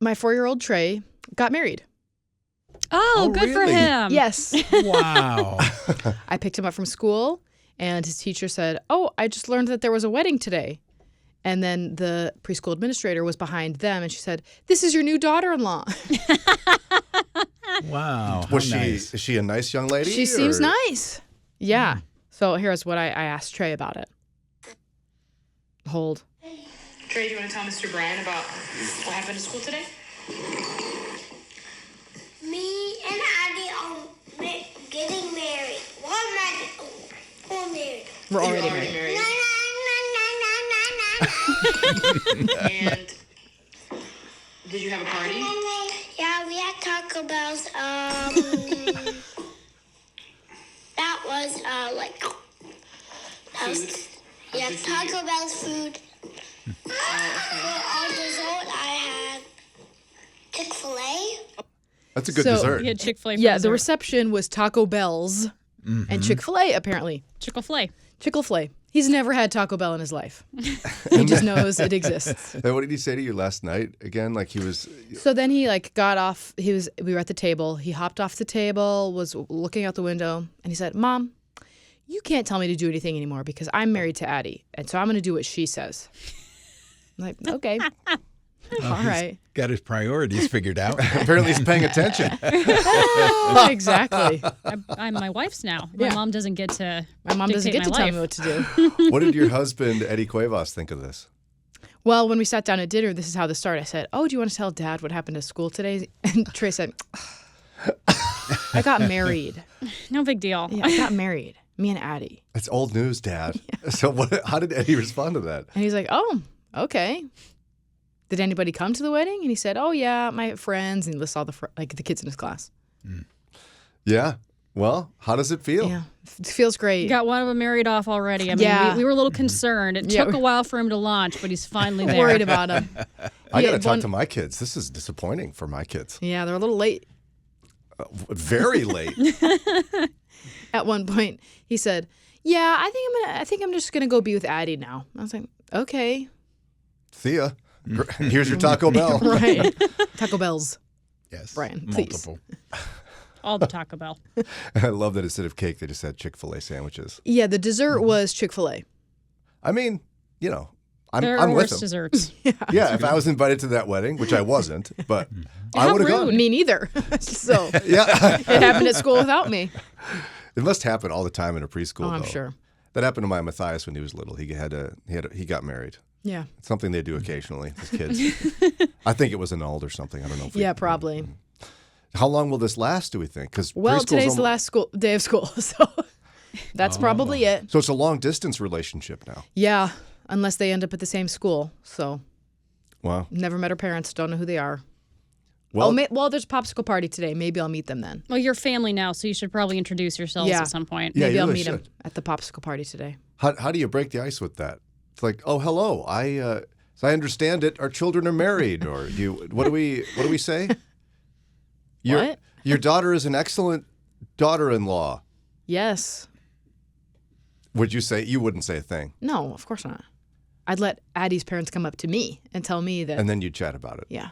my 4-year-old Trey got married. Oh, good for really? him. Yes. Wow. I picked him up from school, and his teacher said, "Oh, I just learned that there was a wedding today." And then the preschool administrator was behind them, and she said, "This is your new daughter-in-law." Wow. Was How she? nice. Is she a nice young lady? She seems or- nice. Yeah. So here's what I asked Trey about it. Hold. Trey, do you want to tell Mr. Brian about what happened at school today? Me and Addie are getting married. We're married. We're already You're already married. married. And did you have a party? Yeah, we had Taco Bell's. That was Food? yeah, Did you Taco Bell's food. For our dessert, I had Chick-fil-A. That's a good So- dessert. He had Chick-fil-A for Yeah, the dessert. reception was Taco Bell's and Chick-fil-A, apparently. Chick-fil-A. Chick-fil-A. He's never had Taco Bell in his life. He just knows it exists. And what did he say to you last night again? Like he was. So then he got off. We were at the table. He hopped off the table, was looking out the window, and he said, "Mom, you can't tell me to do anything anymore because I'm married to Addie, and so I'm going to do what she says." I'm like, okay, all right, Got his priorities figured out. Apparently, he's paying attention. exactly. I'm my wife's now. My Yeah. mom doesn't get to. My mom doesn't get dictate to my tell me life. what to do. What did your husband Eddie Cuevas think of this? Well, when we sat down at dinner, this is how this started. I said, "Oh, do you want to tell Dad what happened at school today?" And Trey said, "I got married. No big deal. Yeah, I got married. Me and Addie." That's old news, Dad. So how did Eddie respond to that? And he's like, "Oh, okay. Did anybody come to the wedding?" And he said, "Oh yeah, my friends." And he lists all the the kids in his class. Yeah. Well, how does it feel? Yeah, it feels great. Got one of them married off already. I mean, Yeah. we were a little concerned. It Yeah. took a while for him to launch, but he's finally there. Worried about him. I got Yeah, to talk one- to my kids. This is disappointing for my kids. Yeah, they're a little late. Very late. At one point, he said, "Yeah, I think I'm just gonna go be with Addie now." I was like, "Okay, See ya. Here's your Taco Bell. right." Taco Bell's. Yes. Brian, please. Multiple. All the Taco Bell. I love that instead of cake, they just had Chick-fil-A sandwiches. Yeah, the dessert was Chick-fil-A. I mean, There I'm are with worse them. desserts. Yeah, if I was invited to that wedding, which I wasn't, but I How would have rude. gone. Me neither. So Yeah. it happened at school without me. It must happen all the time in a preschool. Oh, I'm though. sure. That happened to my Matthias when he was little. He got married. Yeah. It's something they do occasionally as kids. I think it was annulled or something. I don't know. Yeah, probably. How long will this last? Do we think? Because Well, today's the last day of school, so that's probably it. So it's a long distance relationship now. Yeah, unless they end up at the same school. So Wow. never met her parents, don't know who they are. Well, Well, there's a popsicle party today. Maybe I'll meet them then. Well, you're family now, so you should probably introduce yourselves Yeah. at some point. Yeah, Maybe you I'll really meet them should. at the popsicle party today. how do you break the ice with that? It's like, oh, hello. As I understand it, our children are married. Or what do we say? What? Your daughter is an excellent daughter-in-law. Yes. Would you say? You wouldn't say a thing. No, of course not. I'd let Addie's parents come up to me and tell me that. And then you chat about it. Yeah.